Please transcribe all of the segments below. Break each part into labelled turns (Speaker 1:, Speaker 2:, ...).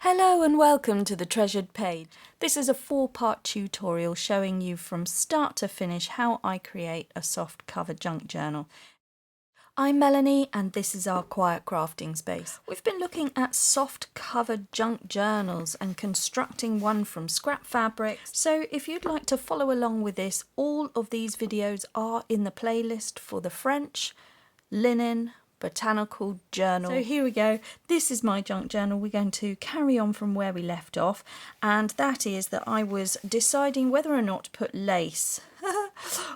Speaker 1: Hello and welcome to the Treasured Page. This is a 4-part tutorial showing you from start to finish how I create a soft cover junk journal. I'm Melanie and this is our quiet crafting space. We've been looking at soft cover junk journals and constructing one from scrap fabric. So if you'd like to follow along with this, all of these videos are in the playlist for the French, linen, botanical journal. So here we go. This is my junk journal. We're going to carry on from where we left off, and that is that I was deciding whether or not to put lace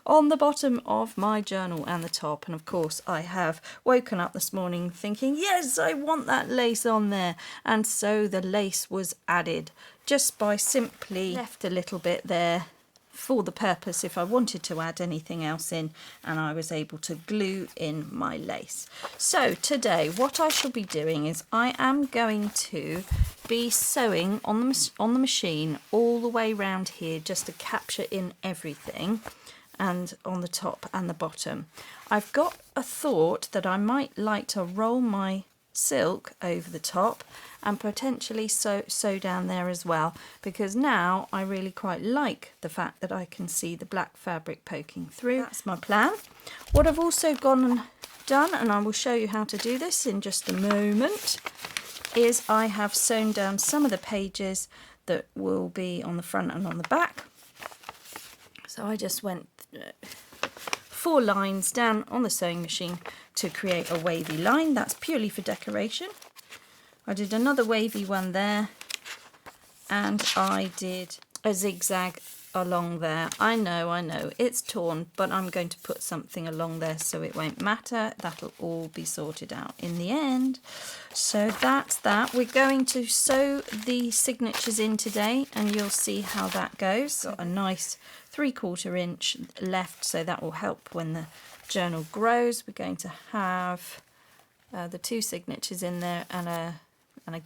Speaker 1: on the bottom of my journal and the top. And of course I have woken up this morning thinking, yes, I want that lace on there. And so the lace was added just by simply left a little bit there for the purpose if I wanted to add anything else in, and I was able to glue in my lace. So today what I shall be doing is I am going to be sewing on the machine all the way around here just to capture in everything, and on the top and the bottom. I've got a thought that I might like to roll my silk over the top and potentially sew down there as well, because now I really quite like the fact that I can see the black fabric poking through. That's my plan. What I've also gone and done, and I will show you how to do this in just a moment, is I have sewn down some of the pages that will be on the front and on the back. So I just went 4 lines down on the sewing machine to create a wavy line. That's purely for decoration. I did another wavy one there, and I did a zigzag along there. I know, it's torn, but I'm going to put something along there so it won't matter. That'll all be sorted out in the end. So that's that. We're going to sew the signatures in today, and you'll see how that goes. Got a nice 3/4 inch left, so that will help when the journal grows. We're going to have the 2 signatures in there and a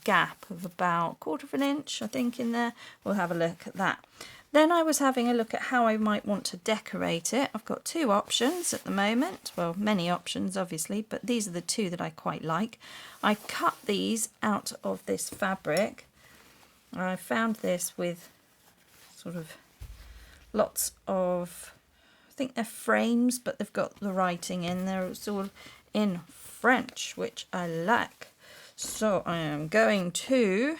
Speaker 1: gap of about 1/4 inch, I think, in there. We'll have a look at that. Then I was having a look at how I might want to decorate it. I've got 2 options at the moment. Well, many options obviously, but these are the 2 that I quite like. I cut these out of this fabric. I found this with sort of lots of, I think they're frames, but they've got the writing in there. It's all in French, which I like. So I am going to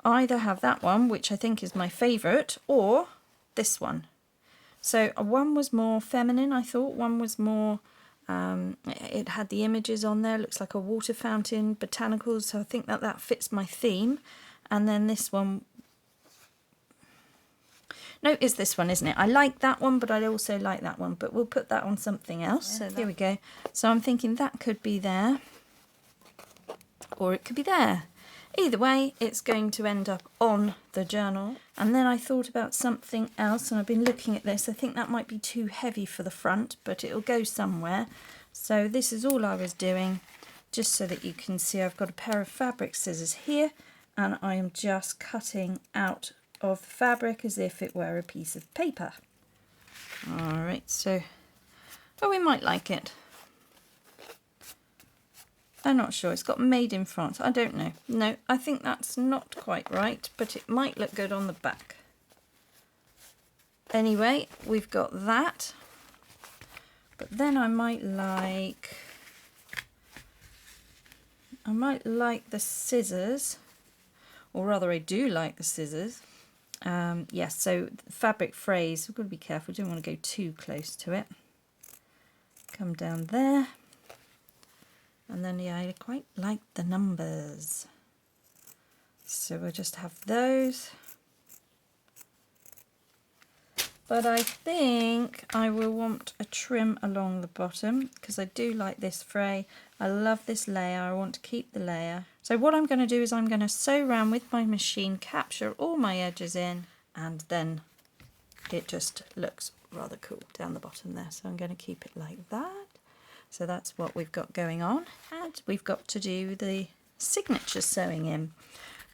Speaker 1: either have that one, which I think is my favourite, or this one. So one was more feminine, I thought. One was more, it had the images on there. Looks like a water fountain, botanicals. So I think that fits my theme. And then this one, no, it's this one, isn't it? I like that one, but I also like that one. But we'll put that on something else. Yeah, so here we go. So I'm thinking that could be there, or it could be there. Either way, it's going to end up on the journal. And then I thought about something else, and I've been looking at this. I think that might be too heavy for the front, but it'll go somewhere. So this is all I was doing, just so that you can see. I've got a pair of fabric scissors here, and I am just cutting out of the fabric as if it were a piece of paper. All right, so, oh, we might like it. I'm not sure. It's got made in France. I don't know. No, I think that's not quite right, but it might look good on the back. Anyway, we've got that. But then I might like the scissors, or rather I do like the scissors. Yes, so fabric frays, we've got to be careful. Don't want to go too close to it. Come down there. And then, yeah, I quite like the numbers. So we'll just have those. But I think I will want a trim along the bottom, because I do like this fray. I love this layer. I want to keep the layer. So what I'm going to do is I'm going to sew around with my machine, capture all my edges in, and then it just looks rather cool down the bottom there. So I'm going to keep it like that. So that's what we've got going on, and we've got to do the signature sewing in.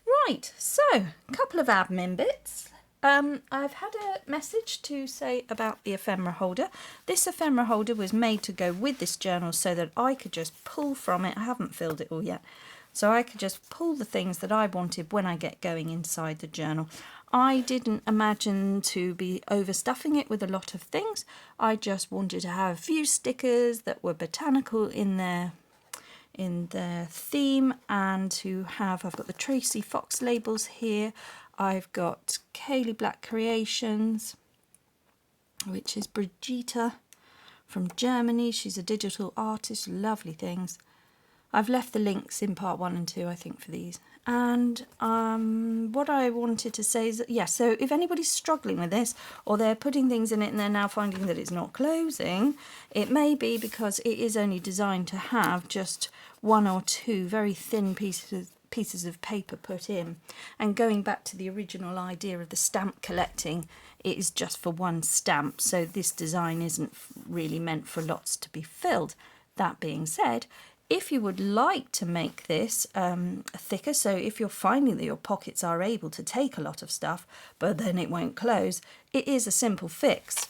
Speaker 1: Right, so a couple of admin bits. I've had a message to say about the ephemera holder. This ephemera holder was made to go with this journal so that I could just pull from it. I haven't filled it all yet. So I could just pull the things that I wanted when I get going inside the journal. I didn't imagine to be overstuffing it with a lot of things. I just wanted to have a few stickers that were botanical in their theme, and to have, I've got the Tracy Fox labels here. I've got Kaylee Black Creations, which is Brigitte from Germany. She's a digital artist, lovely things. I've left the links in part 1 and 2, I think, for these. And what I wanted to say is that, yeah, so if anybody's struggling with this, or they're putting things in it and they're now finding that it's not closing, it may be because it is only designed to have just 1 or 2 very thin pieces of paper put in. And going back to the original idea of the stamp collecting, it is just for 1 stamp, so this design isn't really meant for lots to be filled. That being said, if you would like to make this thicker, so if you're finding that your pockets are able to take a lot of stuff, but then it won't close, it is a simple fix.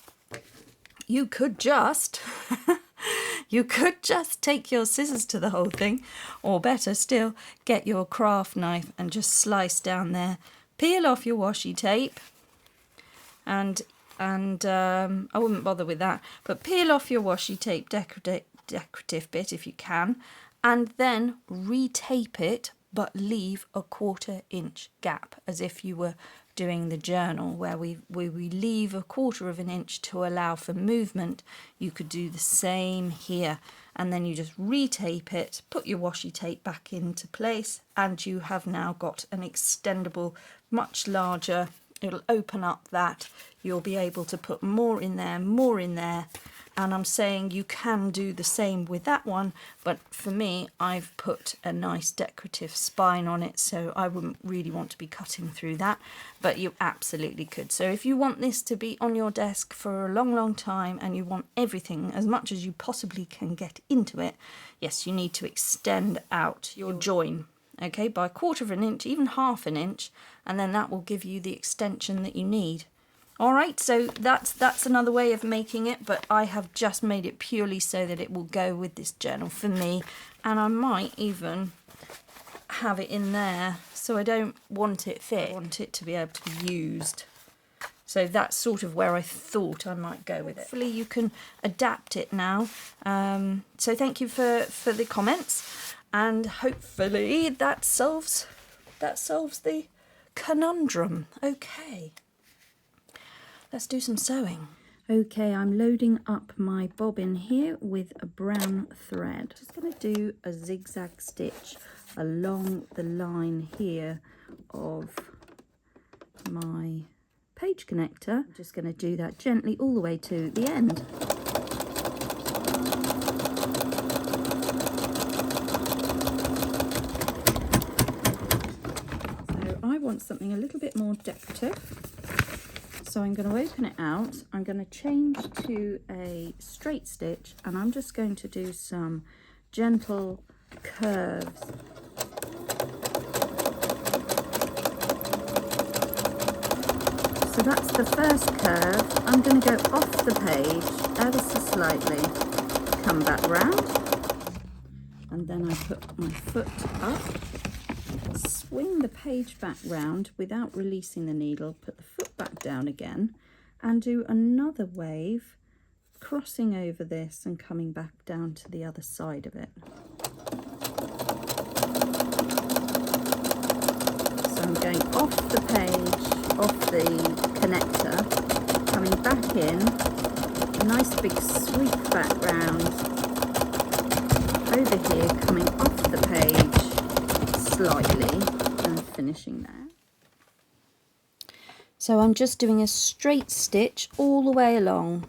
Speaker 1: You could just take your scissors to the whole thing, or better still, get your craft knife and just slice down there, peel off your washi tape, and I wouldn't bother with that, but peel off your washi tape decorative bit if you can, and then retape it, but leave a 1/4 inch gap, as if you were doing the journal where we leave a 1/4 inch to allow for movement. You could do the same here, and then you just retape it, put your washi tape back into place, and you have now got an extendable, much larger. It'll open up that. You'll be able to put more in there. And I'm saying you can do the same with that one, but for me, I've put a nice decorative spine on it, so I wouldn't really want to be cutting through that, but you absolutely could. So if you want this to be on your desk for a long, long time, and you want everything as much as you possibly can get into it, yes, you need to extend out your join, okay, by 1/4 inch, even 1/2 inch, and then that will give you the extension that you need. All right, so that's another way of making it, but I have just made it purely so that it will go with this journal for me, and I might even have it in there, so I don't want it thick. I want it to be able to be used. So that's sort of where I thought I might go with it. Hopefully you can adapt it now. So thank you for the comments, and hopefully that solves the conundrum. Okay. Let's do some sewing. Okay, I'm loading up my bobbin here with a brown thread. Just going to do a zigzag stitch along the line here of my page connector. I'm just going to do that gently all the way to the end. So I want something a little bit more decorative. So I'm going to open it out, I'm going to change to a straight stitch, and I'm just going to do some gentle curves. So that's the first curve. I'm going to go off the page ever so slightly, come back round, and then I put my foot up, swing the page back round without releasing the needle, put the foot back down again, and do another wave, crossing over this and coming back down to the other side of it. So I'm going off the page, off the connector, coming back in, a nice big sweep back round, over here, coming off the page slightly, and finishing there. So I'm just doing a straight stitch all the way along.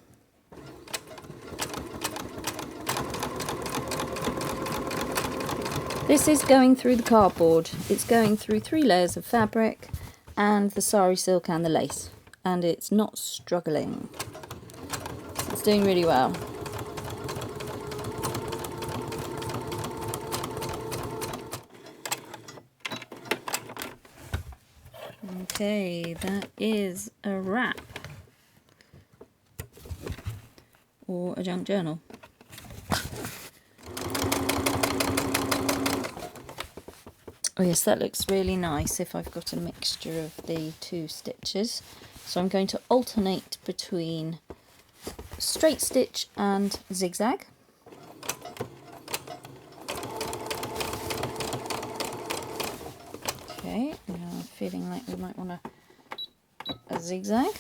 Speaker 1: This is going through the cardboard. It's going through 3 layers of fabric and the sari silk and the lace, and it's not struggling. It's doing really well. Okay, that is a wrap, or a junk journal. Oh yes, that looks really nice if I've got a mixture of the two stitches. So I'm going to alternate between straight stitch and zigzag. Okay, now I'm feeling like we might want a zigzag.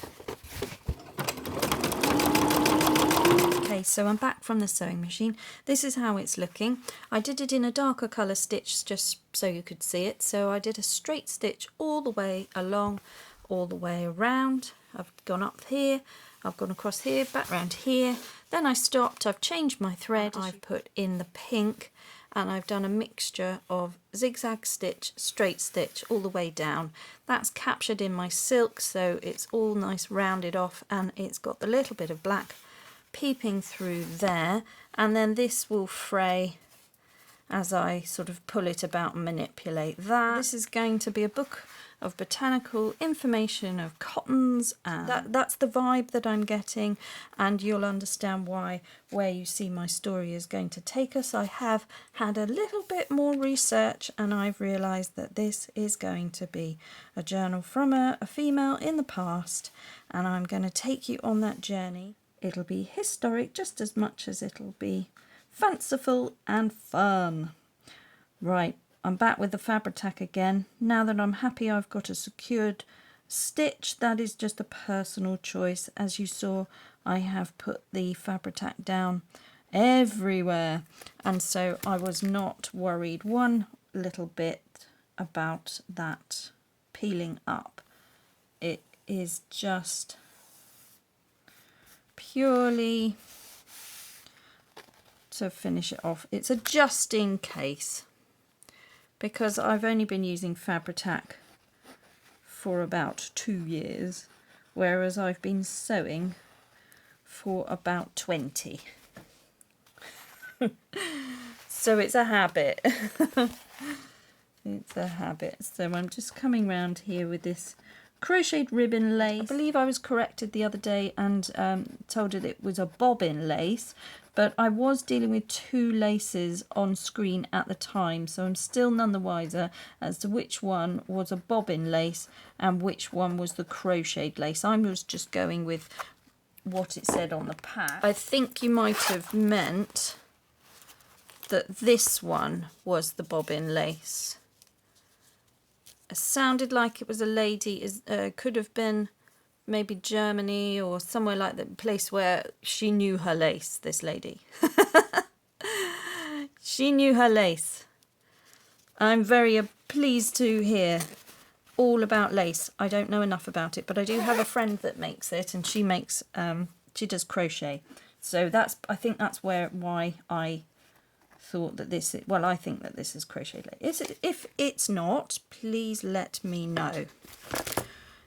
Speaker 1: Okay, so I'm back from the sewing machine. This is how it's looking. I did it in a darker colour stitch just so you could see it. So I did a straight stitch all the way along, all the way around. I've gone up here, I've gone across here, back round here. Then I stopped, I've changed my thread, I've put in the pink, and I've done a mixture of zigzag stitch, straight stitch all the way down. That's captured in my silk, so it's all nice rounded off, and it's got the little bit of black peeping through there, and then this will fray as I sort of pull it about and manipulate that. This is going to be a book of botanical information of cottons, and that's the vibe that I'm getting, and you'll understand why where you see my story is going to take us. I have had a little bit more research, and I've realised that this is going to be a journal from a female in the past, and I'm going to take you on that journey. It'll be historic just as much as it'll be fanciful and fun. Right, I'm back with the Fabri-tac again. Now that I'm happy I've got a secured stitch, that is just a personal choice. As you saw, I have put the Fabri-tac down everywhere, and so I was not worried one little bit about that peeling up. It is just purely to finish it off. It's a just in case, because I've only been using Fabri-tac for about 2 years, whereas I've been sewing for about 20. So it's a habit. It's a habit. So I'm just coming round here with this crocheted ribbon lace. I believe I was corrected the other day and told that it was a bobbin lace, but I was dealing with 2 laces on screen at the time, so I'm still none the wiser as to which one was a bobbin lace and which one was the crocheted lace. I was just going with what it said on the pack. I think you might have meant that this one was the bobbin lace. It sounded like it was a lady, could have been maybe Germany or somewhere like that, place where she knew her lace, this lady. She knew her lace. I'm very pleased to hear all about lace. I don't know enough about it, but I do have a friend that makes it, and she makes, she does crochet. So I think that's why I thought that this, well, I think that this is crochet lace. If it's not, please let me know.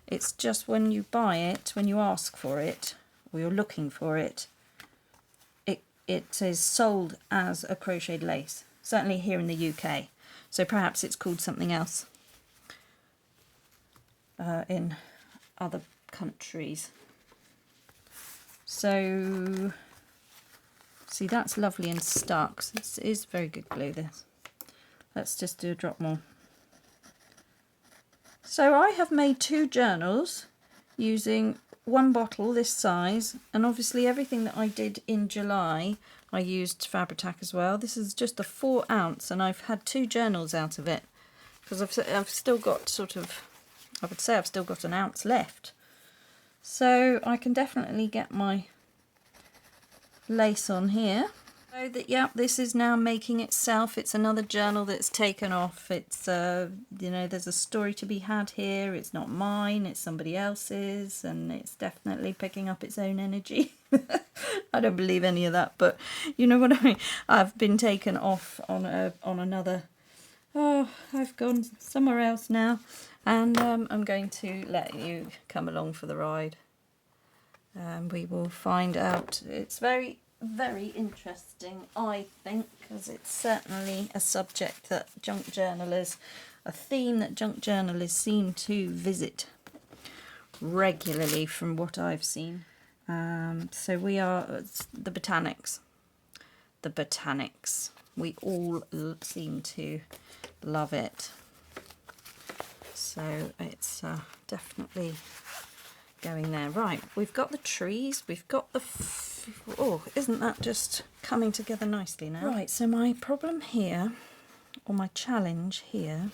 Speaker 1: It's just when you buy it, when you ask for it, or you're looking for it, it says sold as a crocheted lace, certainly here in the UK. So perhaps it's called something else in other countries. So see, that's lovely and stuck. This is very good glue, this. Let's just do a drop more. So I have made 2 journals using 1 bottle this size, and obviously everything that I did in July I used Fabri-tac as well. This is just a 4 ounce, and I've had 2 journals out of it because I've still got sort of, I would say I've still got an ounce left. So I can definitely get my lace on here. So that, yeah, this is now making itself. It's another journal that's taken off. It's you know, there's a story to be had here. It's not mine, it's somebody else's, and it's definitely picking up its own energy. I don't believe any of that, but you know what I mean. I've been taken off on another. Oh, I've gone somewhere else now, and I'm going to let you come along for the ride, and we will find out. It's very interesting, I think, because it's certainly a subject that junk journalers, a theme that junk journalers seem to visit regularly from what I've seen. So we are the botanics. The botanics. We all seem to love it. So it's definitely going there. Right, we've got the trees, we've got the... oh, isn't that just coming together nicely now? Right, so my problem here, or my challenge here,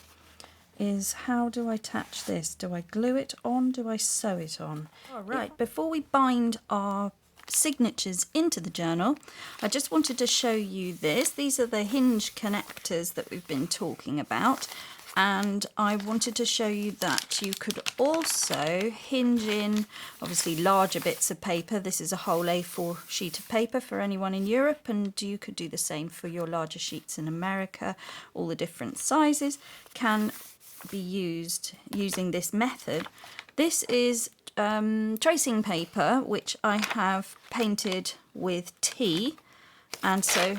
Speaker 1: is how do I attach this? Do I glue it on? Do I sew it on? All right, before we bind our signatures into the journal, I just wanted to show you this. These are the hinge connectors that we've been talking about, and I wanted to show you that you could also hinge in obviously larger bits of paper. This is a whole A4 sheet of paper for anyone in Europe, and you could do the same for your larger sheets in America. All the different sizes can be used using this method. This is tracing paper, which I have painted with tea, and so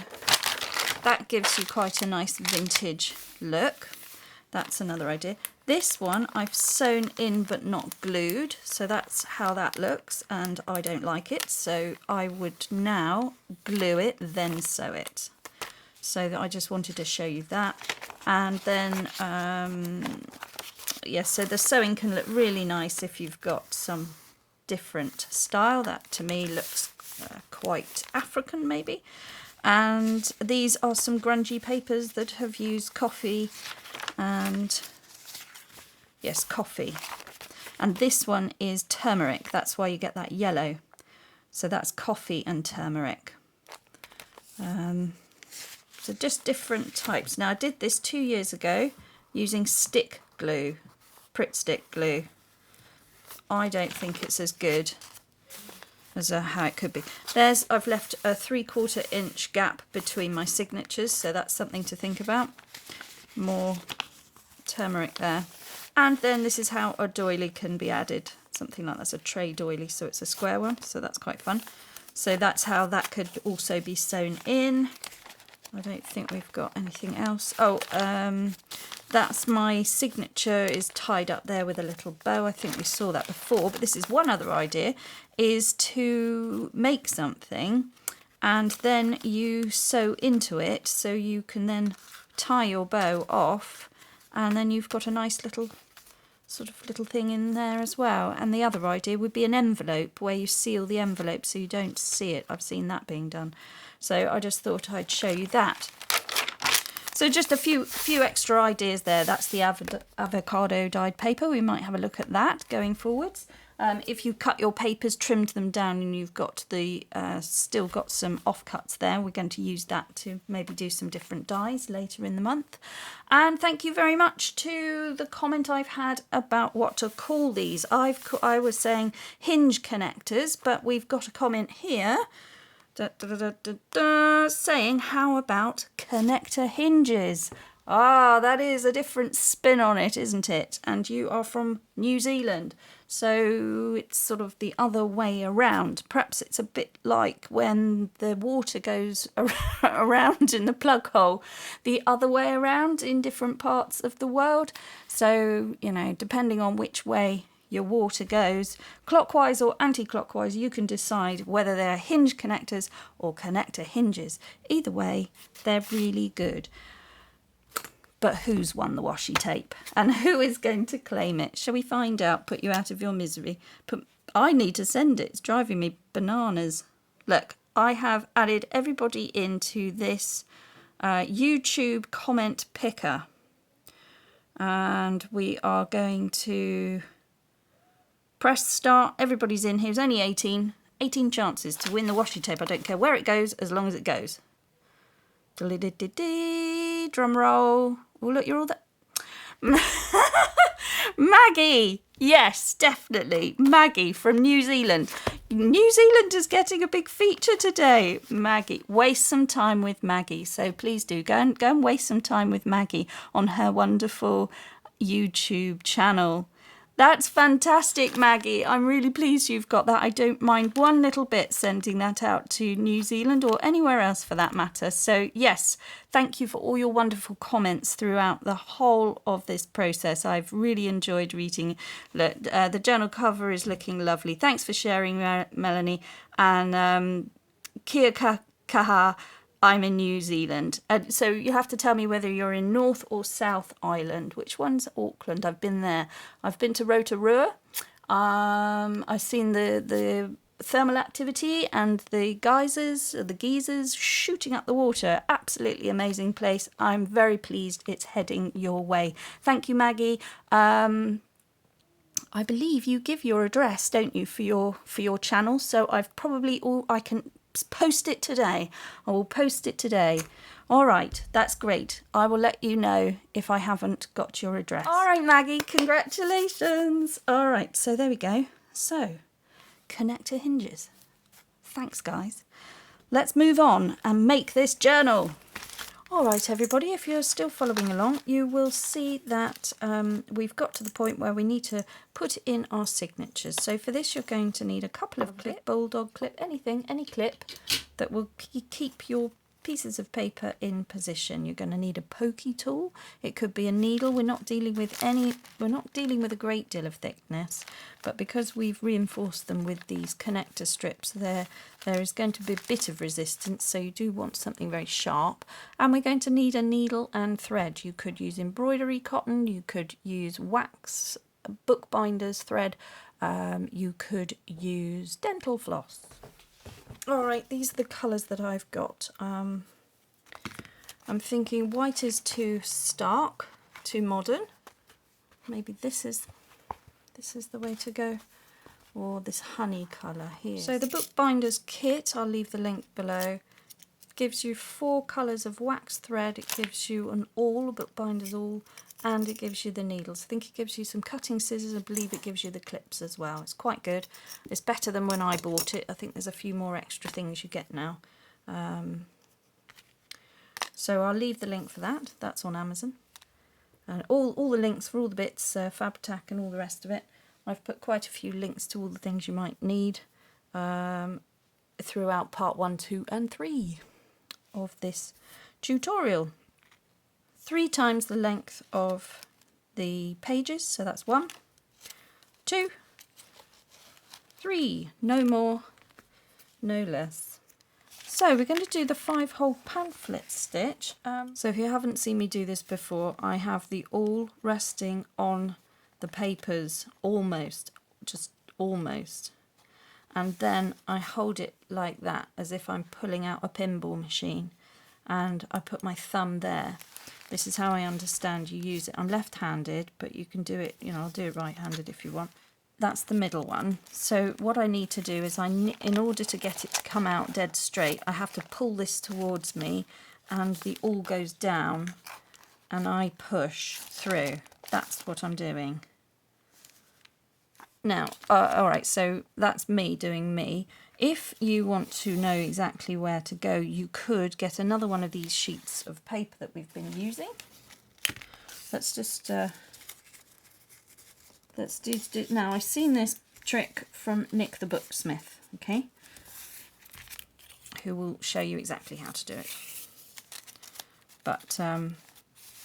Speaker 1: that gives you quite a nice vintage look. That's another idea. This one I've sewn in but not glued, so that's how that looks, and I don't like it, so I would now glue it, then sew it. So I just wanted to show you that. And then yes, so the sewing can look really nice if you've got some different style. That to me looks quite African maybe. And these are some grungy papers that have used coffee and, yes, coffee. And this one is turmeric, that's why you get that yellow. So that's coffee and turmeric. So just different types. Now I did this 2 years ago using stick glue, Pritt stick glue. I don't think it's as good as how it could be. I've left a 3/4 inch gap between my signatures, so that's something to think about. More turmeric there. And then this is how a doily can be added. Something like that's a tray doily, so it's a square one, so that's quite fun. So that's how that could also be sewn in. I don't think we've got anything else. Oh, that's my signature is tied up there with a little bow. I think we saw that before, but this is one other idea, is to make something and then you sew into it, so you can then tie your bow off, and then you've got a nice little sort of little thing in there as well. And the other idea would be an envelope where you seal the envelope so you don't see it. I've seen that being done. So I just thought I'd show you that. So just a few extra ideas there. That's the avocado dyed paper. We might have a look at that going forwards. If you cut your papers, trimmed them down, and you've got the still got some offcuts there, we're going to use that to maybe do some different dyes later in the month. And thank you very much to the comment I've had about what to call these. I was saying hinge connectors, but we've got a comment here saying, how about connector hinges? Ah, that is a different spin on it, isn't it? And you are from New Zealand, so it's sort of the other way around. Perhaps it's a bit like when the water goes around in the plug hole, the other way around in different parts of the world. So, you know, depending on which way your water goes, clockwise or anti-clockwise, you can decide whether they're hinge connectors or connector hinges. Either way, they're really good. But who's won the washi tape? And who is going to claim it? Shall we find out? Put you out of your misery. I need to send it. It's driving me bananas. Look, I have added everybody into this YouTube comment picker. And we are going to press start. Everybody's in here. There's only 18 chances to win the washi tape. I don't care where it goes, as long as it goes. Drum roll. Oh, look, you're all there. Maggie. Yes, definitely. Maggie from New Zealand. New Zealand is getting a big feature today. Maggie. Waste some time with Maggie. So please do go and waste some time with Maggie on her wonderful YouTube channel. That's fantastic, Maggie. I'm really pleased you've got that. I don't mind one little bit sending that out to New Zealand or anywhere else for that matter. So yes, thank you for all your wonderful comments throughout the whole of this process. I've really enjoyed reading. Look, the journal cover is looking lovely. Thanks for sharing, Melanie. And kia kaha. I'm in New Zealand. And so you have to tell me whether you're in North or South Island. Which one's Auckland? I've been there. I've been to Rotorua. I've seen the thermal activity and the geysers shooting up the water. Absolutely amazing place. I'm very pleased it's heading your way. Thank you, Maggie. I believe you give your address, don't you, for your channel? So I can post it today. I will post it today. All right, that's great. I will let you know if I haven't got your address. All right, Maggie, congratulations. All right, so there we go. So, connector hinges. Thanks, guys. Let's move on and make this journal. All right, everybody, if you're still following along, you will see that we've got to the point where we need to put in our signatures. So for this, you're going to need a couple of clip, bulldog clip, any clip that will keep your pieces of paper in position. You're going to need a pokey tool. It could be a needle. We're not dealing with a great deal of thickness, but because we've reinforced them with these connector strips, there is going to be a bit of resistance, so you do want something very sharp. And we're going to need a needle and thread. You could use embroidery cotton, you could use wax bookbinder's thread, you could use dental floss. All right, these are the colours that I've got. I'm thinking white is too stark, too modern. Maybe this is the way to go, or this honey colour here. So the bookbinder's kit, I'll leave the link below, gives you 4 colours of wax thread. It gives you an awl, a bookbinder's awl, and it gives you the needles. I think it gives you some cutting scissors. I believe it gives you the clips as well. It's quite good. It's better than when I bought it. I think there's a few more extra things you get now. So I'll leave the link for that. That's on Amazon. And all the links for all the bits, Fabri-tac and all the rest of it. I've put quite a few links to all the things you might need throughout part 1, 2 and 3 of this tutorial. 3 times the length of the pages, so that's 1, 2, 3, no more, no less. So we're going to do the 5-hole pamphlet stitch. So if you haven't seen me do this before, I have the awl resting on the papers almost, just almost. And then I hold it like that, as if I'm pulling out a pinball machine. And I put my thumb there. This is how I understand you use it. I'm left-handed, but you can do it, I'll do it right-handed if you want. That's the middle one. So what I need to do is, in order to get it to come out dead straight, I have to pull this towards me, and the awl goes down, and I push through. That's what I'm doing. Now, all right, so that's me doing me. If you want to know exactly where to go, you could get another one of these sheets of paper that we've been using. Let's just, let's do now. I've seen this trick from Nick the Booksmith, okay, who will show you exactly how to do it. But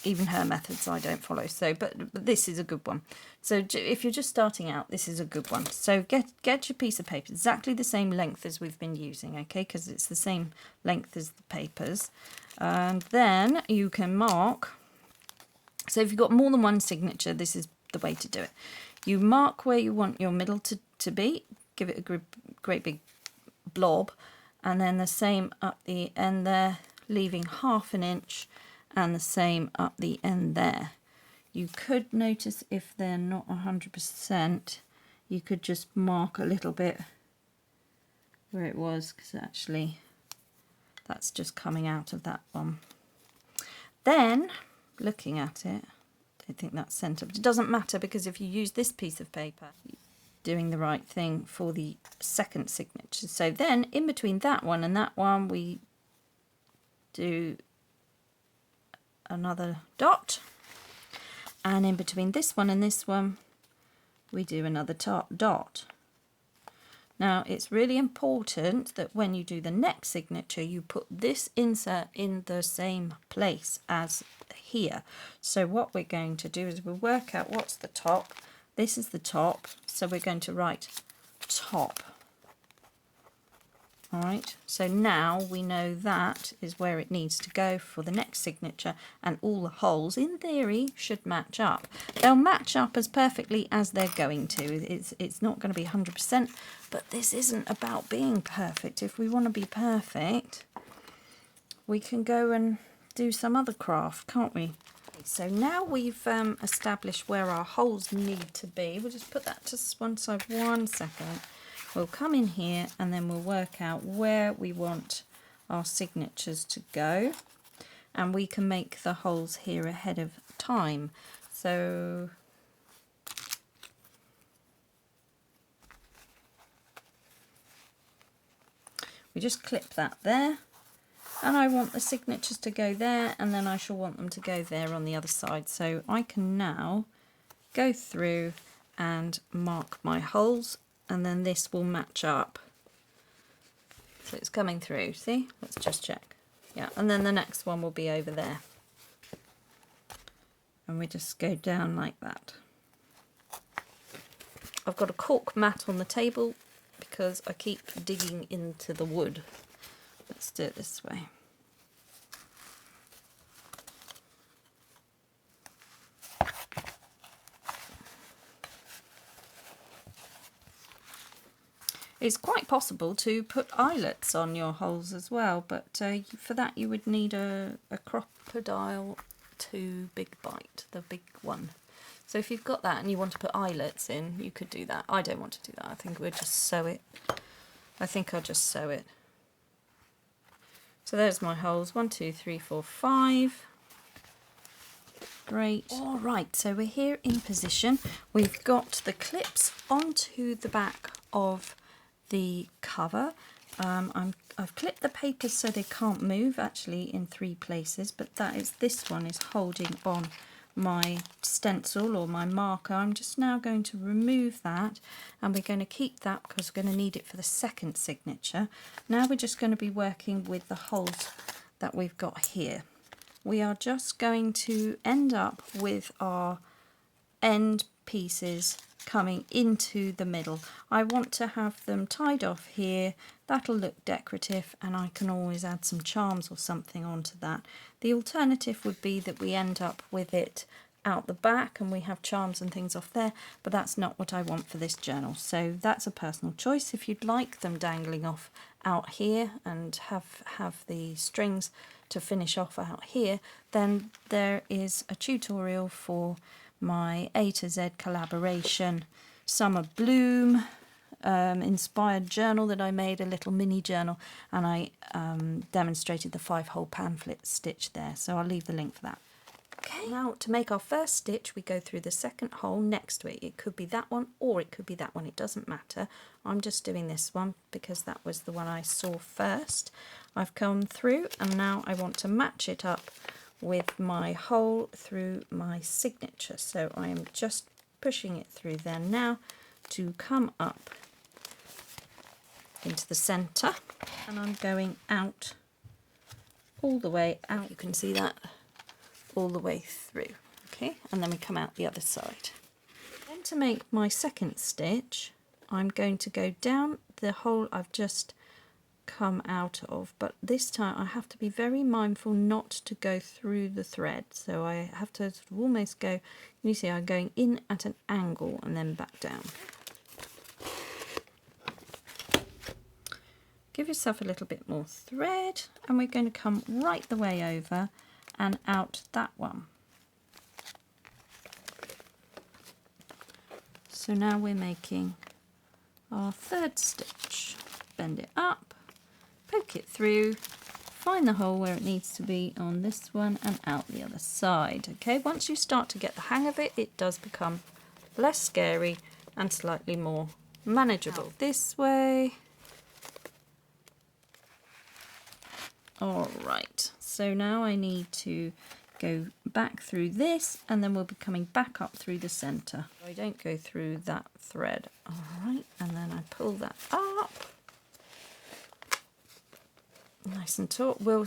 Speaker 1: even her methods I don't follow, so but this is a good one. So if you're just starting out, this is a good one. So get your piece of paper exactly the same length as we've been using, okay, because it's the same length as the papers. And then you can mark. So if you've got more than one signature, this is the way to do it. You mark where you want your middle to be, give it a great big blob, and then the same up the end there, leaving 1/2 inch, and the same up the end there. You could notice if they're not 100%, you could just mark a little bit where it was, because actually that's just coming out of that one. Then, looking at it, I don't think that's centre, but it doesn't matter, because if you use this piece of paper, you're doing the right thing for the second signature. So then, in between that one and that one, we do another dot, and in between this one and this one we do another dot. Now it's really important that when you do the next signature, you put this insert in the same place as here. So what we're going to do is we'll work out what's the top. This is the top, so we're going to write top. All right, so now we know that is where it needs to go for the next signature, and all the holes in theory should match up. They'll match up as perfectly as they're going to. It's not going to be 100%, but this isn't about being perfect. If we want to be perfect, we can go and do some other craft, can't we? So now we've established where our holes need to be. We'll just put that to one side 1 second. We'll come in here and then we'll work out where we want our signatures to go, and we can make the holes here ahead of time. So we just clip that there, and I want the signatures to go there, and then I shall want them to go there on the other side. So I can now go through and mark my holes, and then this will match up. So it's coming through, see? Let's just check. Yeah, and then the next one will be over there. And we just go down like that. I've got a cork mat on the table because I keep digging into the wood. Let's do it this way. It's quite possible to put eyelets on your holes as well, but for that you would need a crocodile 2 big bite, the big one. So if you've got that and you want to put eyelets in, you could do that. I don't want to do that. I think we'll just sew it. I think I'll just sew it. So there's my holes, 1, 2, 3, 4, 5. Great. All right, so we're here in position. We've got the clips onto the back of the cover. I've clipped the papers so they can't move, actually in 3 places, but this one is holding on my stencil or my marker. I'm just now going to remove that, and we're going to keep that because we're going to need it for the second signature. Now we're just going to be working with the holes that we've got here. We are just going to end up with our end pieces coming into the middle. I want to have them tied off here. That'll look decorative, and I can always add some charms or something onto that. The alternative would be that we end up with it out the back and we have charms and things off there, but that's not what I want for this journal. So that's a personal choice. If you'd like them dangling off out here and have the strings to finish off out here, then there is a tutorial for my A to Z collaboration Summer Bloom inspired journal that I made, a little mini journal, and I demonstrated the 5-hole pamphlet stitch there, so I'll leave the link for that. Okay, now to make our first stitch we go through the second hole next to it. It could be that one or it could be that one, it doesn't matter. I'm just doing this one because that was the one I saw first. I've come through and now I want to match it up with my hole through my signature, so I am just pushing it through there now to come up into the centre, and I'm going out all the way out. You can see that all the way through. Okay, and then we come out the other side. Then to make my second stitch, I'm going to go down the hole I've just come out of, but this time I have to be very mindful not to go through the thread, so I have to sort of almost go, you see I'm going in at an angle and then back down. Give yourself a little bit more thread, and we're going to come right the way over and out that one. So now we're making our third stitch. Bend it up, poke it through, find the hole where it needs to be on this one, and out the other side. Okay, once you start to get the hang of it, it does become less scary and slightly more manageable. Out this way. All right, so now I need to go back through this, and then we'll be coming back up through the centre. I don't go through that thread. All right, and then I pull that up. Nice and taut. We'll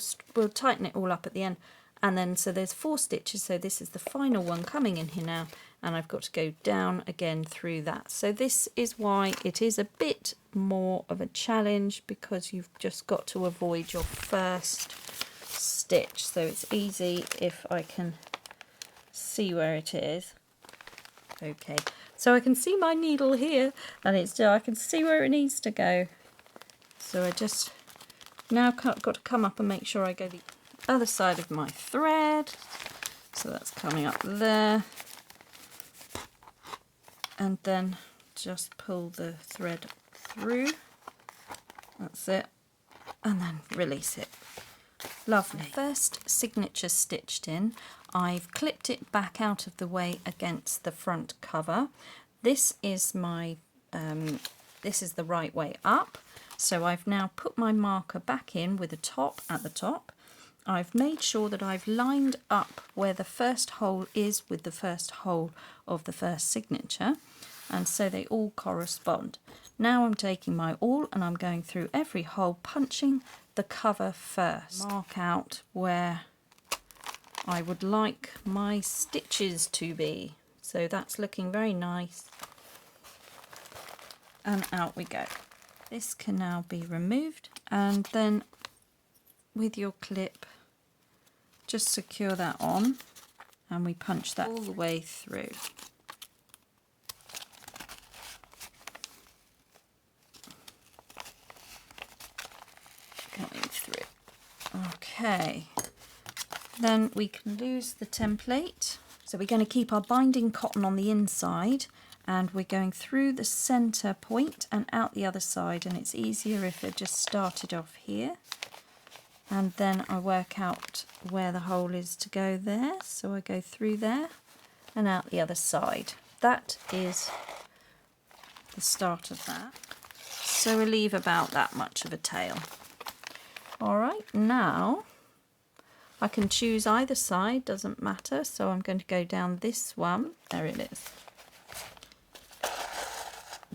Speaker 1: tighten it all up at the end, and then so there's 4 stitches, so this is the final one coming in here now, and I've got to go down again through that. So this is why it is a bit more of a challenge, because you've just got to avoid your first stitch. So it's easy if I can see where it is. Okay, so I can see my needle here, and it's I can see where it needs to go. So I just now got to come up and make sure I go the other side of my thread. So that's coming up there, and then just pull the thread through. That's it, and then release it. Lovely. First signature stitched in, I've clipped it back out of the way against the front cover. This is my this is the right way up. So I've now put my marker back in with a top at the top. I've made sure that I've lined up where the first hole is with the first hole of the first signature, and so they all correspond. Now I'm taking my awl and I'm going through every hole, punching the cover first. Mark out where I would like my stitches to be. So that's looking very nice. And out we go. This can now be removed, and then with your clip just secure that on, and we punch that all the way through. Going through. Okay, then we can lose the template. So we're going to keep our binding cotton on the inside, and we're going through the center point and out the other side, and it's easier if it just started off here. And then I work out where the hole is to go there. So I go through there and out the other side. That is the start of that. So we leave about that much of a tail. All right, now I can choose either side, doesn't matter. So I'm going to go down this one. There it is.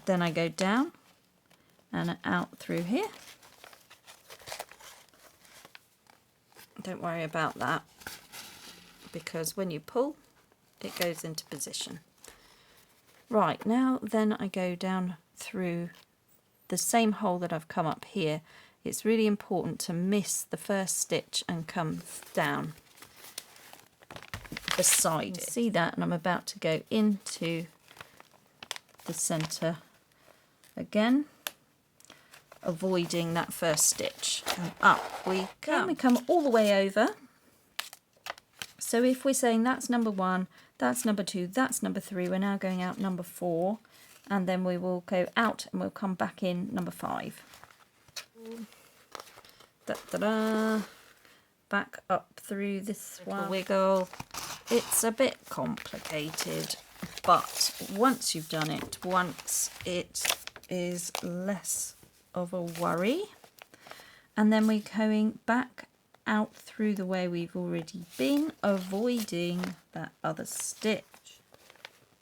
Speaker 1: Then I go down and out through here. Don't worry about that, because when you pull, it goes into position. Right, now then I go down through the same hole that I've come up here. It's really important to miss the first stitch and come down beside it. See that? And I'm about to go into the center again, avoiding that first stitch, and up we go. And we come all the way over. So if we're saying that's number 1, that's number 2, that's number 3, we're now going out number 4, and then we will go out and we'll come back in number 5. Da, da, da. Back up through this one. Wiggle. It's a bit complicated, but once you've done it once, it is less of a worry. And then we're going back out through the way we've already been, avoiding that other stitch.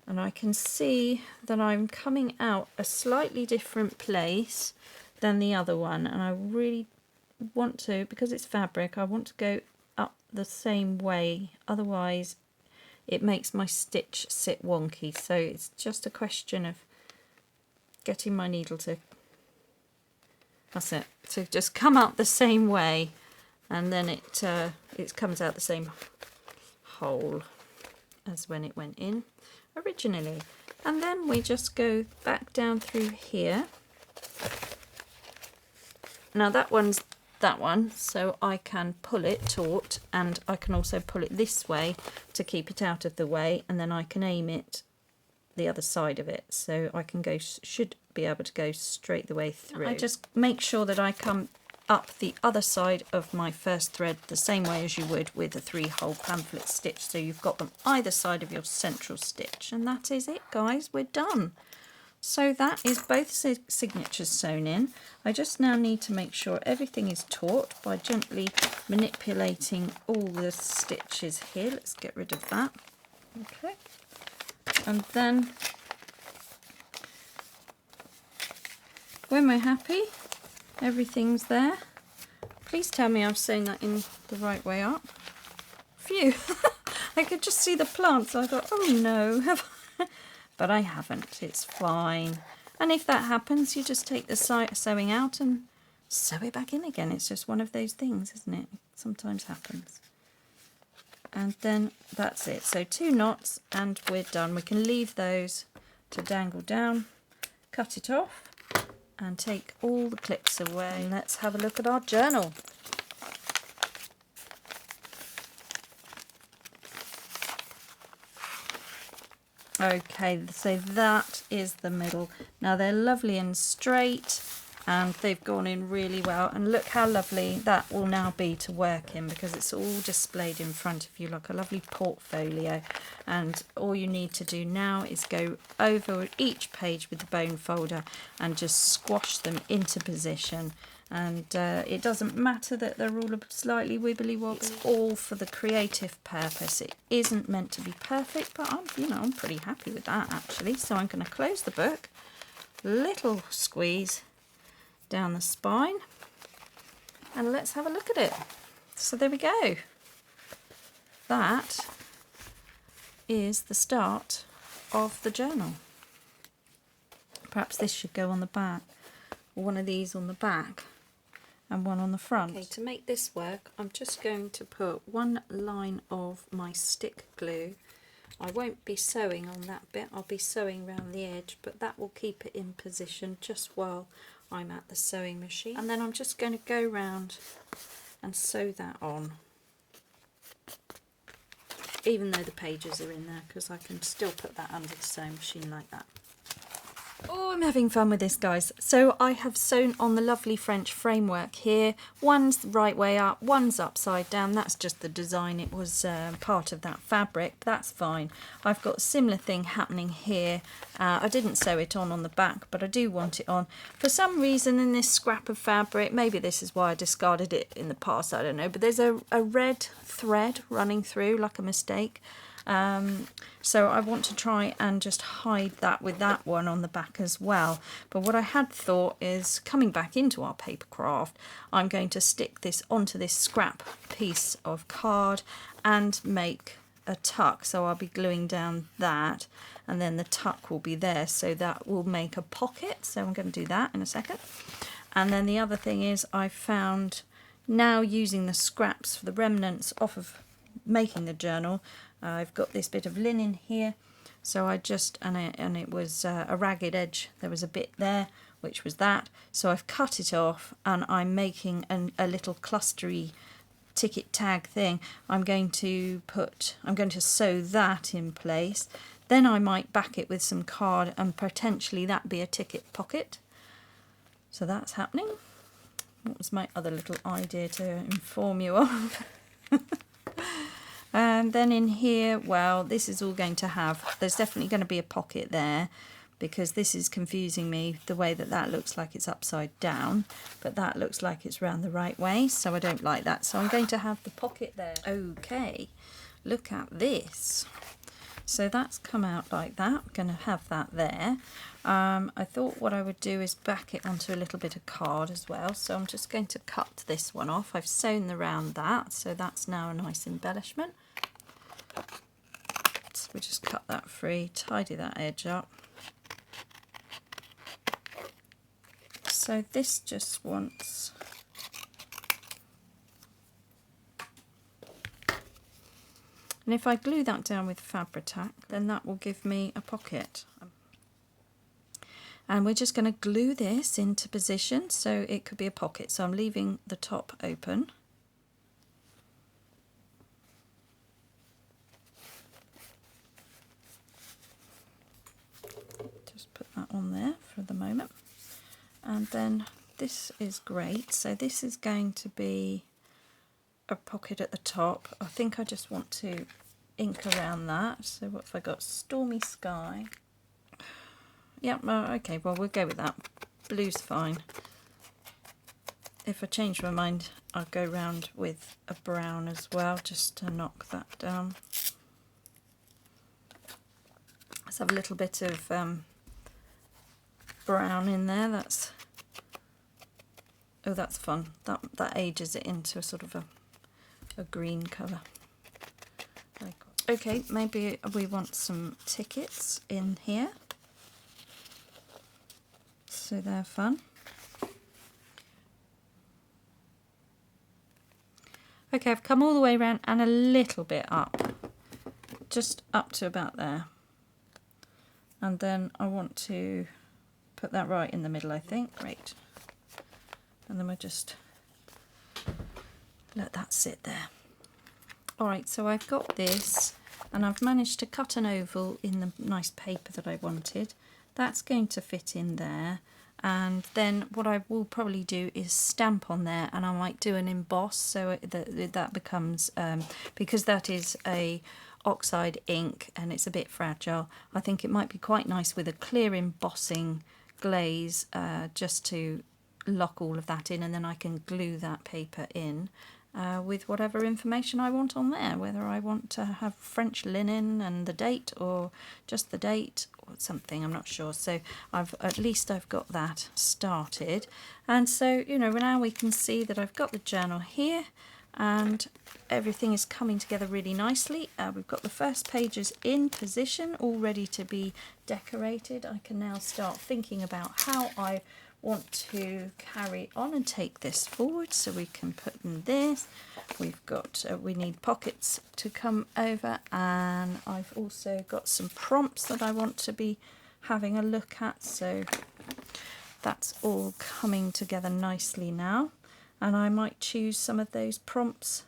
Speaker 1: And I can see that I'm coming out a slightly different place than the other one, and I really want to, because it's fabric, I want to go up the same way, otherwise it makes my stitch sit wonky. So it's just a question of getting my needle to, that's it, to just come out the same way, and then it comes out the same hole as when it went in originally. And then we just go back down through here. Now that one's that one, so I can pull it taut, and I can also pull it this way to keep it out of the way, and then I can aim it the other side of it, so I can go, should be able to go straight the way through. I just make sure that I come up the other side of my first thread the same way as you would with a 3-hole pamphlet stitch, so you've got them either side of your central stitch. And that is it, guys, we're done. So that is both signatures sewn in. I just now need to make sure everything is taut by gently manipulating all the stitches here. Let's get rid of that. Okay. And then when we're happy, everything's there. Please tell me I've sewn that in the right way up. Phew. I could just see the plants. So I thought, oh no, have I? But I haven't. It's fine. And if that happens, you just take the sewing out and sew it back in again. It's just one of those things, isn't it? Sometimes happens. And then that's it. So 2 knots and we're done. We can leave those to dangle down, cut it off and take all the clips away. And let's have a look at our journal. Okay, so that is the middle. Now they're lovely and straight and they've gone in really well, and look how lovely that will now be to work in, because it's all displayed in front of you like a lovely portfolio. And all you need to do now is go over each page with the bone folder and just squash them into position. And it doesn't matter that they're all slightly wibbly wobbly. It's all for the creative purpose. It isn't meant to be perfect, but I'm pretty happy with that actually. So I'm going to close the book, little squeeze down the spine, and let's have a look at it. So there we go. That is the start of the journal. Perhaps this should go on the back, or one of these on the back and one on the front. Okay, to make this work, I'm just going to put one line of my stick glue. I won't be sewing on that bit, I'll be sewing around the edge, but that will keep it in position just while I'm at the sewing machine. And then I'm just going to go round and sew that on, even though the pages are in there, because I can still put that under the sewing machine like that. Oh, I'm having fun with this, guys. So I have sewn on the lovely French framework here. One's the right way up, one's upside down. That's just the design. It was part of that fabric. That's fine. I've got a similar thing happening here. I didn't sew it on the back, but I do want it on. For some reason in this scrap of fabric, maybe this is why I discarded it in the past, I don't know, but there's a red thread running through like a mistake. So I want to try and just hide that with that one on the back as well. But what I had thought is, coming back into our paper craft, I'm going to stick this onto this scrap piece of card and make a tuck. So I'll be gluing down that, and then the tuck will be there, so that will make a pocket. So I'm going to do that in a second. And then the other thing is, I found, now using the scraps for the remnants off of making the journal, I've got this bit of linen here, so I just, and it was a ragged edge, there was a bit there which was that, so I've cut it off and I'm making a little clustery ticket tag thing. I'm going to sew that in place, then I might back it with some card and potentially that be a ticket pocket. So that's happening. What was my other little idea to inform you of? And then in here, well, this is all going to have, there's definitely going to be a pocket there, because this is confusing me, the way that looks like it's upside down, but that looks like it's round the right way, so I don't like that. So I'm going to have the pocket there. Okay, look at this. So that's come out like that. I'm going to have that there. I thought what I would do is back it onto a little bit of card as well. So I'm just going to cut this one off. I've sewn around that, so that's now a nice embellishment. So we just cut that free, tidy that edge up. So this just wants... And if I glue that down with Fabri-tac, then that will give me a pocket. And we're just going to glue this into position so it could be a pocket. So I'm leaving the top open. Just put that on there for the moment. And then this is great. So this is going to be a pocket at the top. I think I just want to ink around that. So what have I got? Stormy sky. Yep, okay, well we'll go with that. Blue's fine. If I change my mind, I'll go round with a brown as well, just to knock that down. Let's have a little bit of brown in there. That's fun. That ages it into a sort of a green colour. Okay, maybe we want some tickets in here. So they're fun. Okay, I've come all the way around and a little bit up. Just up to about there. And then I want to put that right in the middle, I think. Great. And then we'll just let that sit there. All right, so I've got this and I've managed to cut an oval in the nice paper that I wanted. That's going to fit in there. And then what I will probably do is stamp on there, and I might do an emboss so that becomes, because that is a oxide ink and it's a bit fragile, I think it might be quite nice with a clear embossing glaze just to lock all of that in, and then I can glue that paper in with whatever information I want on there, whether I want to have French linen and the date or just the date or something, I'm not sure. So at least I've got that started. And so, you know, now we can see that I've got the journal here and everything is coming together really nicely. We've got the first pages in position, all ready to be decorated. I can now start thinking about how I want to carry on and take this forward. So we can put in this. We've got we need pockets to come over, and I've also got some prompts that I want to be having a look at. So that's all coming together nicely now, and I might choose some of those prompts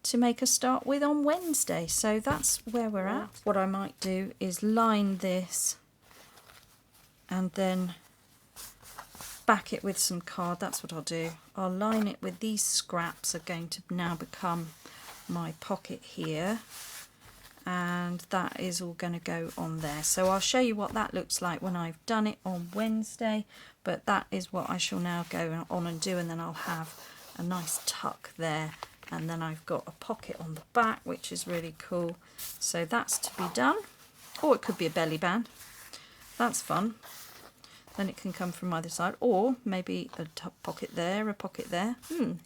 Speaker 1: to make a start with on Wednesday. So that's where we're at. What I might do is line this and then back it with some card. That's what I'll do. I'll line it with these scraps are going to now become my pocket here, and that is all going to go on there. So I'll show you what that looks like when I've done it on Wednesday, but that is what I shall now go on and do, and then I'll have a nice tuck there, and then I've got a pocket on the back, which is really cool. So that's to be done, or it could be a belly band. That's fun. Then it can come from either side, or maybe a pocket there, a pocket there.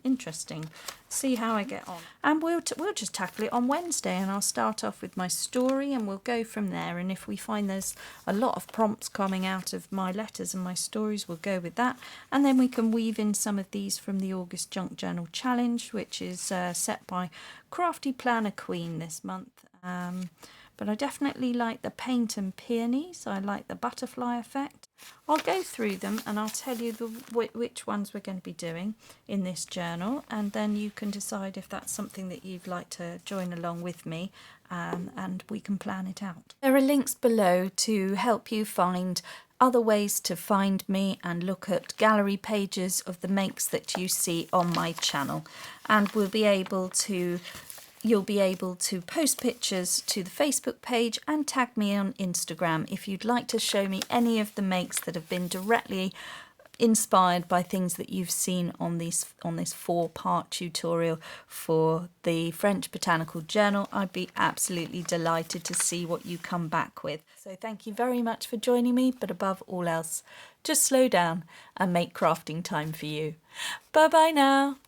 Speaker 1: Interesting. See how I get on. And we'll just tackle it on Wednesday, and I'll start off with my story and we'll go from there. And if we find there's a lot of prompts coming out of my letters and my stories, we'll go with that. And then we can weave in some of these from the August Junk Journal Challenge, which is set by Crafty Planner Queen this month. But I definitely like the paint and peonies. I like the butterfly effect. I'll go through them and I'll tell you which ones we're going to be doing in this journal, and then you can decide if that's something that you'd like to join along with me, and we can plan it out. There are links below to help you find other ways to find me and look at gallery pages of the makes that you see on my channel, and you'll be able to post pictures to the Facebook page and tag me on Instagram if you'd like to show me any of the makes that have been directly inspired by things that you've seen on this 4-part tutorial for the French Botanical Journal. I'd be absolutely delighted to see what you come back with. So thank you very much for joining me, but above all else, just slow down and make crafting time for you. Bye bye now.